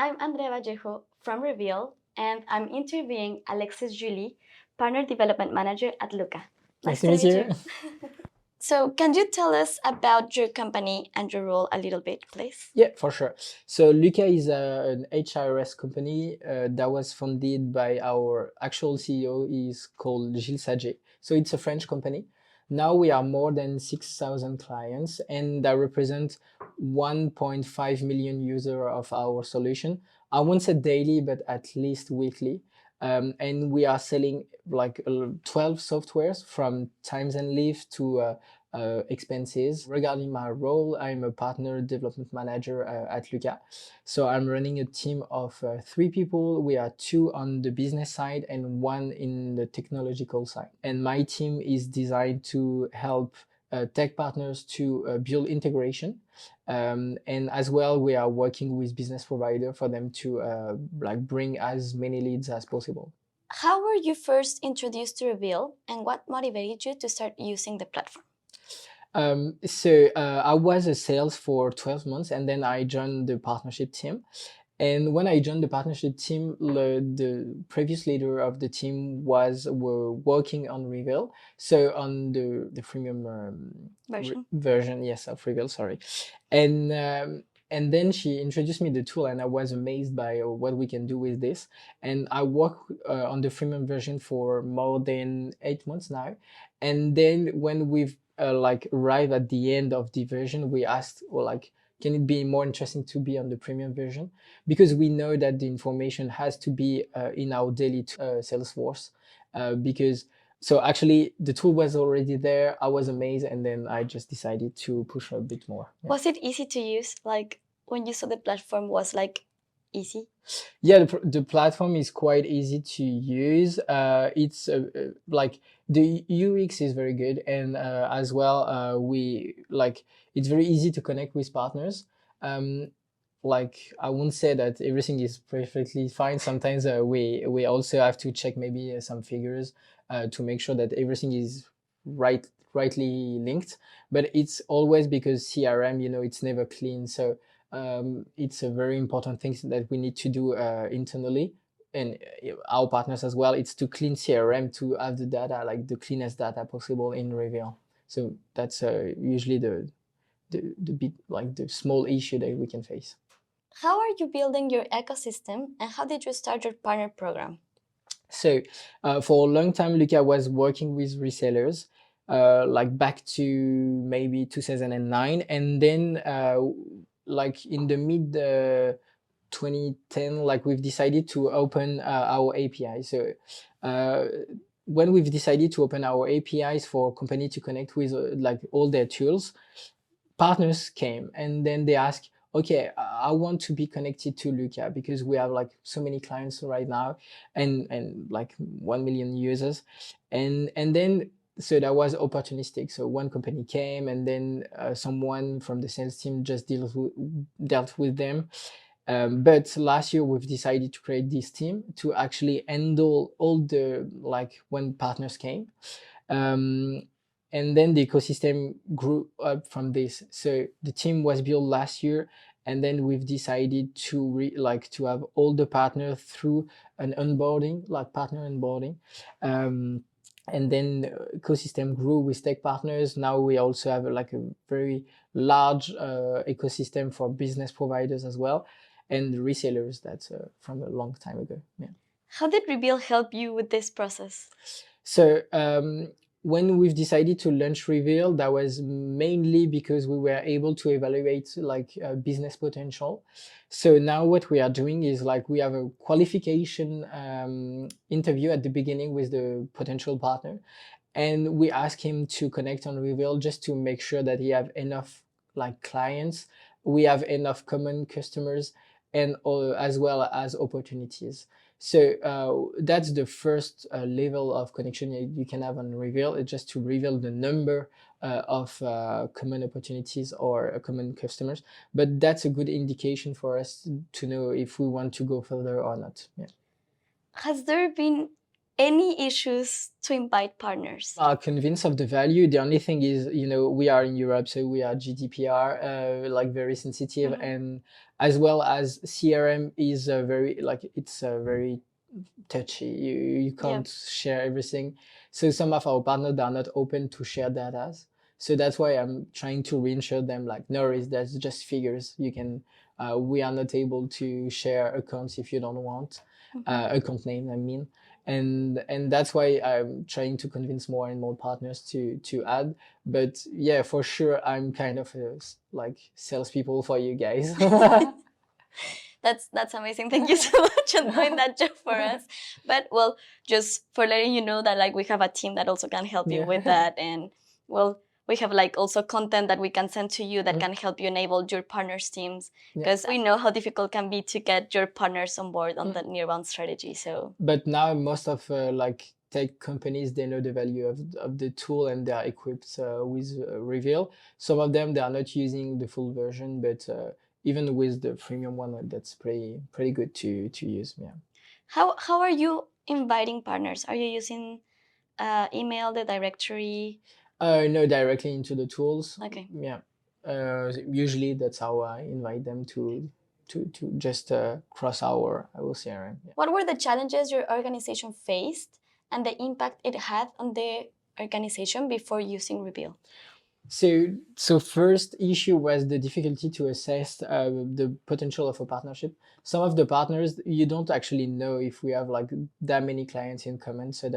I'm Andrea Vallejo from Reveal, and I'm interviewing Alexis Julie, Partner Development Manager at Lucca. Nice to meet you. So, can you tell us about your company and your role a little bit, please? Yeah, for sure. So Lucca is an HRS company that was founded by our actual CEO. Is called Gilles Saget. So it's a French company. Now we are more than 6,000 clients, and that represent 1.5 million user of our solution. I won't say daily, but at least weekly. And we are selling like 12 softwares from times and leave to expenses. Regarding my role, I'm a partner development manager at Lucca. So I'm running a team of 3 people. We are 2 on the business side and 1 in the technological side. And my team is designed to help tech partners to build integration. And as well, we are working with business provider for them to like bring as many leads as possible. How were you first introduced to Reveal, and what motivated you to start using the platform? I was a sales for 12 months and then I joined the partnership team. And when I joined the partnership team, the previous leader of the team were working on Reveal. So on the freemium version, yes, of Reveal, sorry. And then she introduced me the tool and I was amazed by what we can do with this. And I work on the freemium version for more than 8 months now. And then when we've like arrived at the end of the version, we asked, well, like, can it be more interesting to be on the premium version? Because we know that the information has to be in our daily Salesforce. Because so actually the tool was already there. I was amazed, and then I just decided to push a bit more. Yeah. Was it easy to use? Like when you saw the platform was like easy? Yeah, the platform is quite easy to use. It's like the UX is very good, and as well, we like it's very easy to connect with partners. Like I won't say that everything is perfectly fine. Sometimes we also have to check maybe some figures to make sure that everything is rightly linked. But it's always because CRM, it's never clean. So it's a very important thing that we need to do internally and our partners as well. It's to clean CRM to have the data, like the cleanest data possible in Reveal. So that's usually the bit like the small issue that we can face. How are you building your ecosystem, and how did you start your partner program? So for a long time, Lucca was working with resellers, like back to maybe 2009, and then like in the mid 2010, like we've decided to open our API. So when we've decided to open our APIs for company to connect with like all their tools, partners came and then they asked, okay, I want to be connected to Lucca because we have like so many clients right now and like 1 million users. And then so that was opportunistic. So one company came and then someone from the sales team just dealt with them. But last year we've decided to create this team to actually handle all the like when partners came. Um, and then the ecosystem grew up from this. So the team was built last year, and then we've decided to to have all the partners through an onboarding, like partner onboarding. And then ecosystem grew with tech partners. Now we also have like a very large ecosystem for business providers as well, and resellers. That's from a long time ago. Yeah. How did Reveal help you with this process? So when we've decided to launch Reveal, that was mainly because we were able to evaluate like business potential. So now what we are doing is like we have a qualification interview at the beginning with the potential partner, and we ask him to connect on Reveal just to make sure that he have enough like clients, we have enough common customers, and as well as opportunities. So that's the first level of connection you can have on Reveal. It's just to reveal the number of common opportunities or common customers. But that's a good indication for us to know if we want to go further or not. Yeah. Has there been any issues to invite partners? Are convinced of the value. The only thing is, we are in Europe, so we are GDPR, like very sensitive, and as well as CRM is very like it's very touchy. You can't share everything. So some of our partners are not open to share data. So that's why I'm trying to reassure them, like, no worries, that's just figures. You can, we are not able to share accounts if you don't want, account name, I mean. And that's why I'm trying to convince more and more partners to add. But yeah, for sure, I'm kind of like salespeople for you guys. That's amazing. Thank you so much for doing that job for us. But well, just for letting you know that like we have a team that also can help you with that, and well, we have like also content that we can send to you that can help you enable your partners teams, because we know how difficult it can be to get your partners on board on the nearbound strategy. So but now most of like tech companies, they know the value of the tool and they are equipped with Reveal. Some of them, they are not using the full version, but even with the freemium one, that's pretty good to use. Yeah. how are you inviting partners? Are you using email, the directory? No, directly into the tools. Okay. Yeah. Usually that's how I invite them to just cross our CRM. Yeah. What were the challenges your organization faced and the impact it had on the organization before using Reveal? So first issue was the difficulty to assess the potential of a partnership. Some of the partners, you don't actually know if we have like that many clients in common. So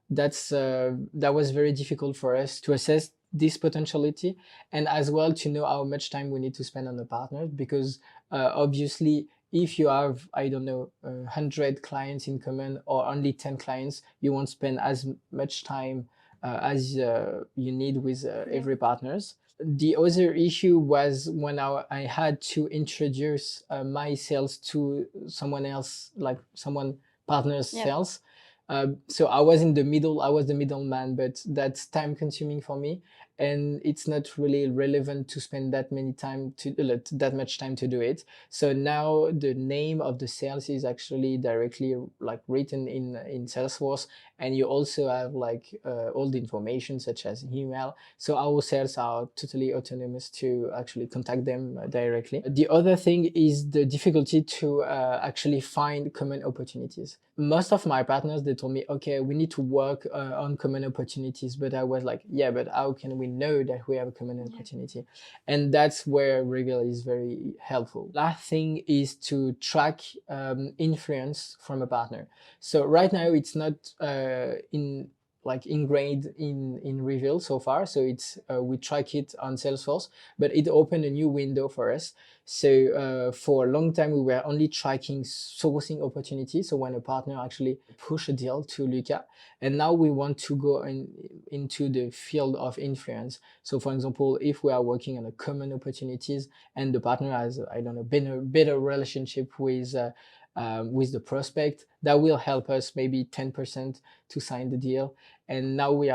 that was very difficult for us to assess this potentiality, and as well to know how much time we need to spend on the partner, because obviously if you have, I don't know, 100 clients in common or only 10 clients, you won't spend as much time as you need with every partners. The other issue was when I had to introduce my sales to someone else, like someone partner's sales. So I was in the middle, I was the middleman, but that's time consuming for me. And it's not really relevant to spend that much time to do it. So now the name of the sales is actually directly like written in Salesforce, and you also have like all the information such as email. So our sales are totally autonomous to actually contact them directly. The other thing is the difficulty to actually find common opportunities. Most of my partners, they told me, okay, we need to work on common opportunities. But I was like, yeah, but how can we know that we have a common opportunity? And that's where Reveal is very helpful. Last thing is to track influence from a partner. So right now it's not ingrained in Reveal so far. So it's we track it on Salesforce, but it opened a new window for us. So for a long time we were only tracking sourcing opportunities. So when a partner actually push a deal to Lucca, and now we want to go into the field of influence. So for example, if we are working on a common opportunities and the partner has, I don't know, better relationship with the prospect, that will help us maybe 10% to sign the deal. And now we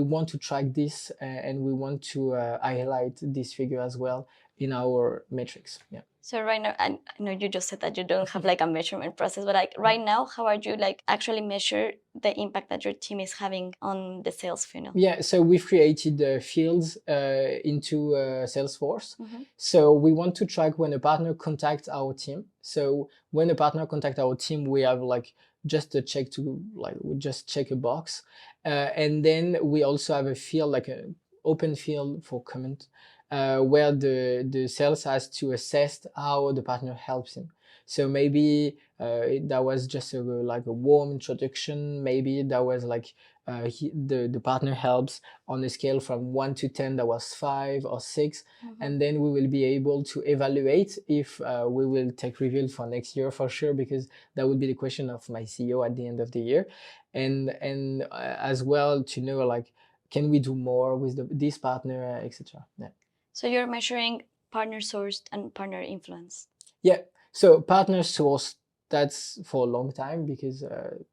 want to track this and we want to highlight this figure as well in our metrics. Yeah. So right now, I know you just said that you don't have like a measurement process, but like right now, how are you like actually measure the impact that your team is having on the sales funnel? Yeah, so we've created fields into Salesforce. So we want to track when a partner contacts our team. So when a partner contacts our team, we have like just a check to like we just check a box, and then we also have a field like an open field for comment, where the sales has to assess how the partner helps him. So maybe that was just like a warm introduction. Maybe that was like the partner helps on a scale from 1 to 10, that was 5 or 6. And then we will be able to evaluate if we will take Reveal for next year for sure, because that would be the question of my CEO at the end of the year. And as well to know like, can we do more with this partner, etc. Yeah. So you're measuring partner sourced and partner influence. Yeah. So partner sourced, that's for a long time, because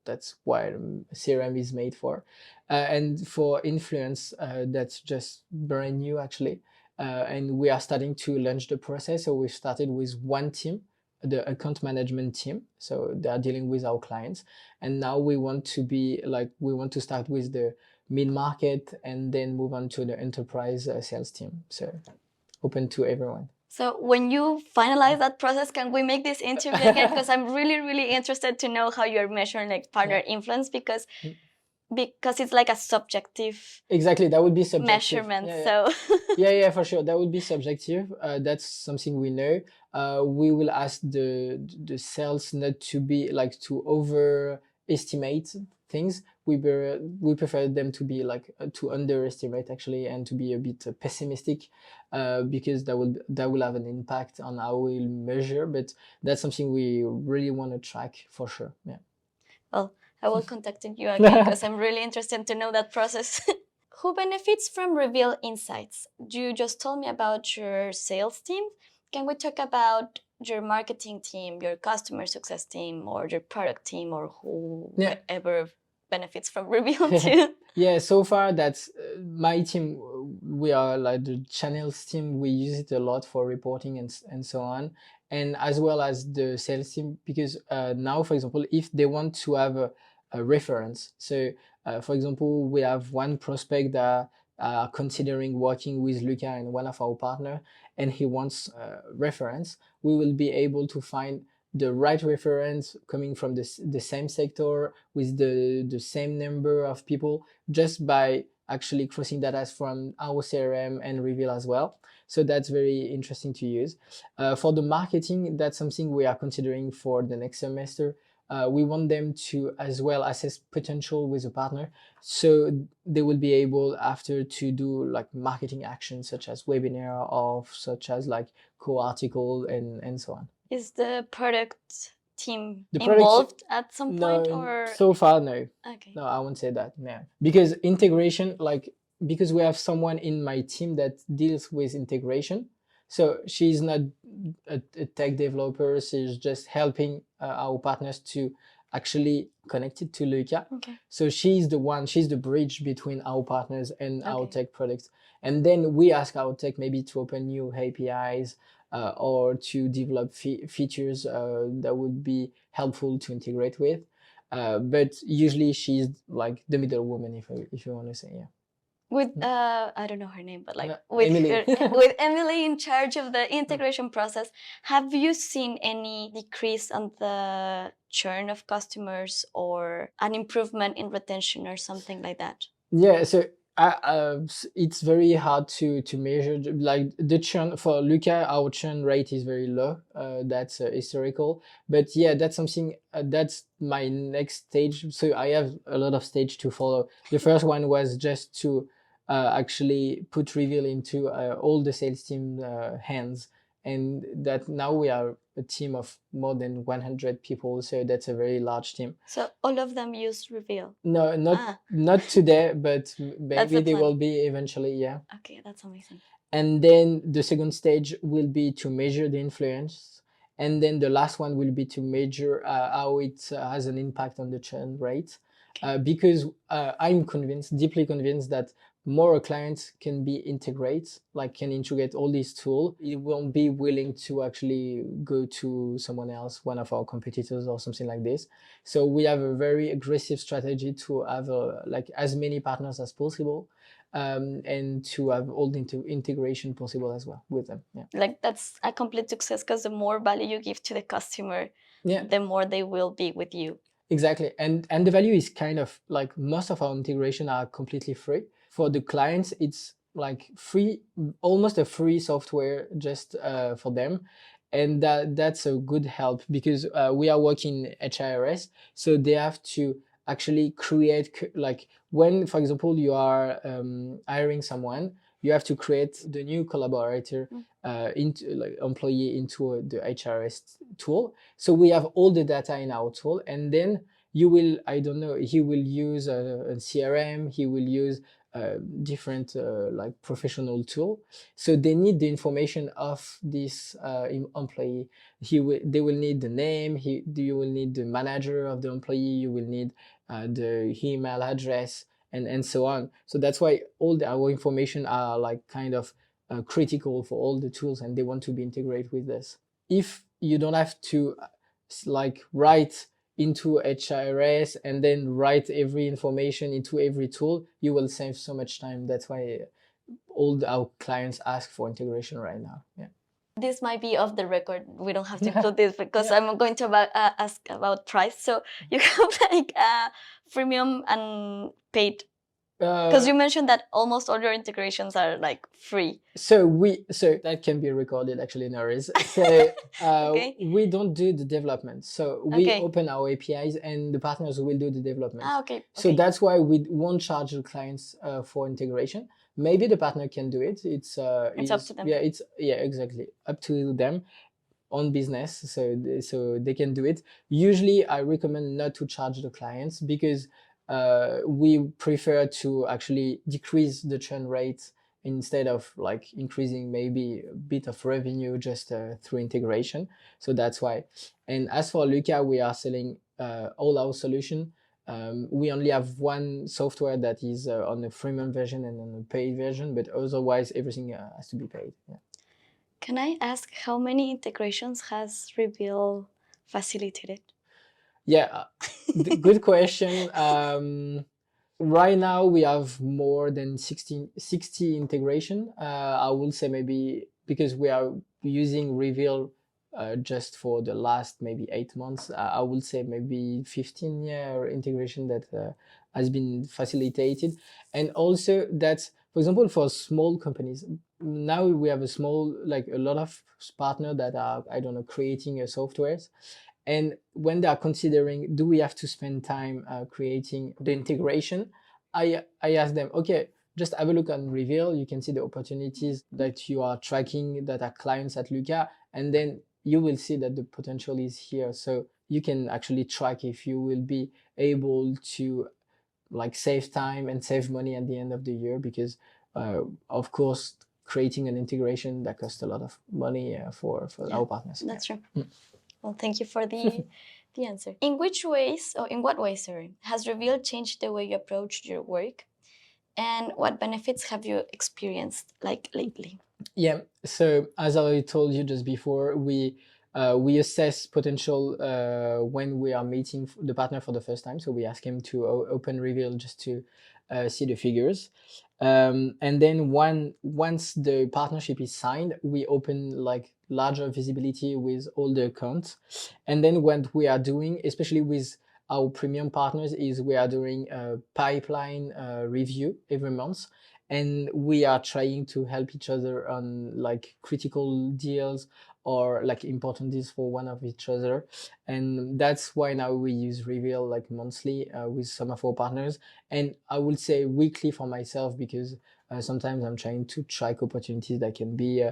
that's what CRM is made for. And for influence, that's just brand new actually. And we are starting to launch the process. So we started with one team the account management team, so they are dealing with our clients, and now we want to start with the mid-market and then move on to the enterprise sales team, so open to everyone. So when you finalize that process, can we make this interview again? Because I'm really, really interested to know how you're measuring like partner influence, because it's like a subjective exactly, that would be subjective measurement. yeah. So yeah, for sure, that would be subjective. That's something we know. We will ask the sales not to be like to overestimate things. We prefer them to be like to underestimate actually, and to be a bit pessimistic, because that will have an impact on how we'll measure. But that's something we really want to track for sure. Yeah. Well, I will contact you again because I'm really interested to know that process. Who benefits from Reveal Insights? You just told me about your sales team. Can we talk about your marketing team, your customer success team, or your product team, or whoever benefits from Reveal too? Yeah, so far that's my team. We are like the channels team. We use it a lot for reporting and so on, and as well as the sales team, because now, for example, if they want to have a reference, so for example, we have one prospect that are considering working with Lucca and one of our partner, and he wants reference, we will be able to find the right reference coming from the same sector with the same number of people, just by actually crossing data from our CRM and Reveal as well. So that's very interesting to use. For the marketing, that's something we are considering for the next semester. We want them to as well assess potential with a partner, so they will be able after to do like marketing actions such as webinar or such as like co-article and so on. Is the product team involved at some point, or so far no? Okay. No, I won't say that. Yeah, because integration, like, because we have someone in my team that deals with integration, so she's not a tech developer. She's just helping our partners to actually connect it to Lucca. Okay. So she's the bridge between our partners and our tech products. And then we ask our tech maybe to open new APIs or to develop features that would be helpful to integrate with. But usually she's like the middle woman, if you want to say, yeah. With I don't know her name, but like with Emily. with Emily in charge of the integration process, have you seen any decrease on the churn of customers or an improvement in retention or something like that? Yeah, so it's very hard to measure like the churn for Lucca. Our churn rate is very low. That's historical, but yeah, that's something that's my next stage. So I have a lot of stage to follow. The first one was just to actually put Reveal into all the sales team hands, and that now we are a team of more than 100 people, so that's a very large team. So all of them use Reveal? No, not today, but maybe they will be eventually, yeah. Okay, that's amazing. And then the second stage will be to measure the influence, and then the last one will be to measure how it has an impact on the churn rate. Because I'm deeply convinced that more clients can integrate all these tools, it won't be willing to actually go to someone else, one of our competitors or something like this. So we have a very aggressive strategy to have like as many partners as possible, and to have all the integration possible as well with them. Yeah. Like that's a complete success, because the more value you give to the customer, the more they will be with you. Exactly. And the value is kind of like most of our integration are completely free. For the clients, it's like free, almost a free software just for them. And that's a good help, because we are working HRS, so they have to actually create, like when, for example, you are hiring someone, you have to create the new collaborator into like employee into the HRS tool. So we have all the data in our tool, and then you will, I don't know, he will use a CRM, he will use different like professional tool. So they need the information of this employee. They will need the name. You will need the manager of the employee. You will need the email address and so on. So that's why our information are like kind of critical for all the tools, and they want to be integrated with this. if you don't have to like write into HRS and then write every information into every tool, you will save so much time. That's why all our clients ask for integration right now. Yeah. This might be off the record. We don't have to include this because I'm going to ask about price. So you have like freemium and paid. Because you mentioned that almost all your integrations are like free. So that can be recorded actually, no worries. So okay. We don't do the development. So we open our APIs and the partners will do the development. Okay. So that's why we won't charge the clients for integration. Maybe the partner can do it. It's up to them. Yeah, exactly, up to them on business. So they can do it. Usually, I recommend not to charge the clients because we prefer to actually decrease the churn rate instead of like increasing maybe a bit of revenue just through integration. So that's why. And as for Lucca, we are selling all our solution. We only have one software that is on the freemium version and on the paid version, but otherwise everything has to be paid. Yeah. Can I ask how many integrations has Reveal facilitated? Yeah, good question. Right now we have more than 60 integration. I will say maybe because we are using Reveal just for the last maybe 8 months, I will say maybe 15 integration that has been facilitated. And also that's, for example, for small companies, now we have a lot of partners that are, I don't know, creating softwares. And when they are considering, do we have to spend time creating the integration? I ask them, okay, just have a look on Reveal. You can see the opportunities that you are tracking that are clients at Lucca, and then you will see that the potential is here. So you can actually track if you will be able to like save time and save money at the end of the year, because of course creating an integration that costs a lot of money for our partners. That's true. Well, thank you for the answer. In what ways, sorry, has Reveal changed the way you approach your work, and what benefits have you experienced like lately? Yeah, so as I told you just before, we assess potential when we are meeting the partner for the first time. So we ask him to open Reveal just to see the figures. And then once the partnership is signed, we open like larger visibility with all the accounts. And then what we are doing, especially with our premium partners, is we are doing a pipeline review every month. And we are trying to help each other on like critical deals or like important deals for one of each other. And that's why now we use Reveal like monthly with some of our partners. And I would say weekly for myself, because sometimes I'm trying to track opportunities that can be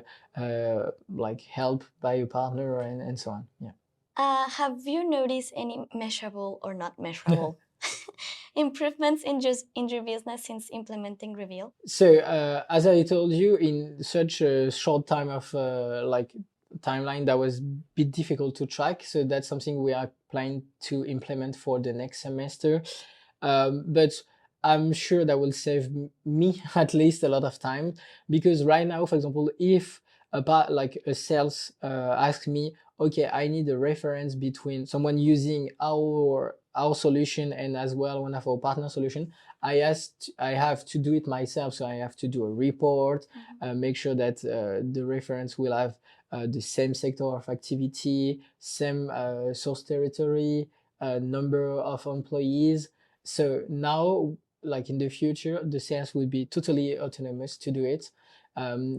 like helped by a partner and so on. Yeah. Have you noticed any measurable or not measurable improvements in your business since implementing Reveal? So as I told you, in such a short time of like timeline, that was a bit difficult to track. So that's something we are planning to implement for the next semester. But I'm sure that will save me at least a lot of time, because right now, for example, if like a sales asks me, okay, I need a reference between someone using our solution and as well one of our partner solution, I have to do it myself. So I have to do a report, make sure that the reference will have the same sector of activity, same source territory, number of employees. So now, like in the future, the sales will be totally autonomous to do it.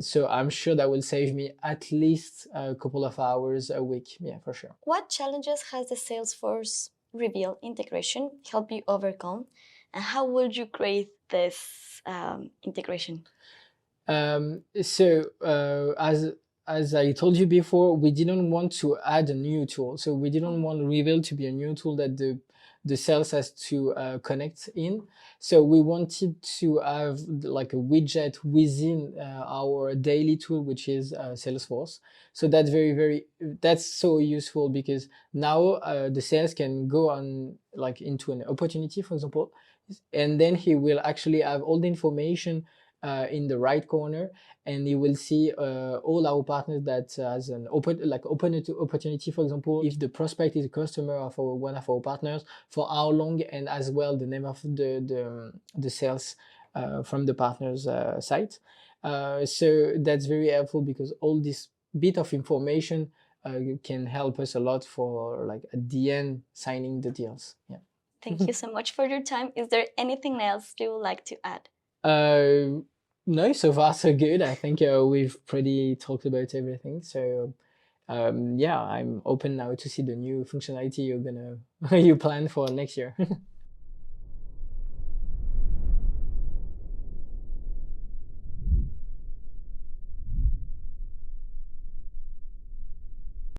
So I'm sure that will save me at least a couple of hours a week. Yeah, for sure. What challenges has the Salesforce Reveal integration helped you overcome, and how would you create this integration? As I told you before, we didn't want to add a new tool. So we didn't want Reveal to be a new tool that the sales has to connect in. So we wanted to have like a widget within our daily tool, which is Salesforce. So that's that's so useful, because now the sales can go on like into an opportunity, for example, and then he will actually have all the information in the right corner, and you will see all our partners that has an opportunity. For example, if the prospect is a customer of one of our partners, for how long, and as well the name of the sales from the partner's site. So that's very helpful, because all this bit of information can help us a lot for, like, at the end, signing the deals. Yeah. Thank you so much for your time. Is there anything else you would like to add? No, so far so good. I think we've pretty talked about everything. So yeah, I'm open now to see the new functionality you plan for next year.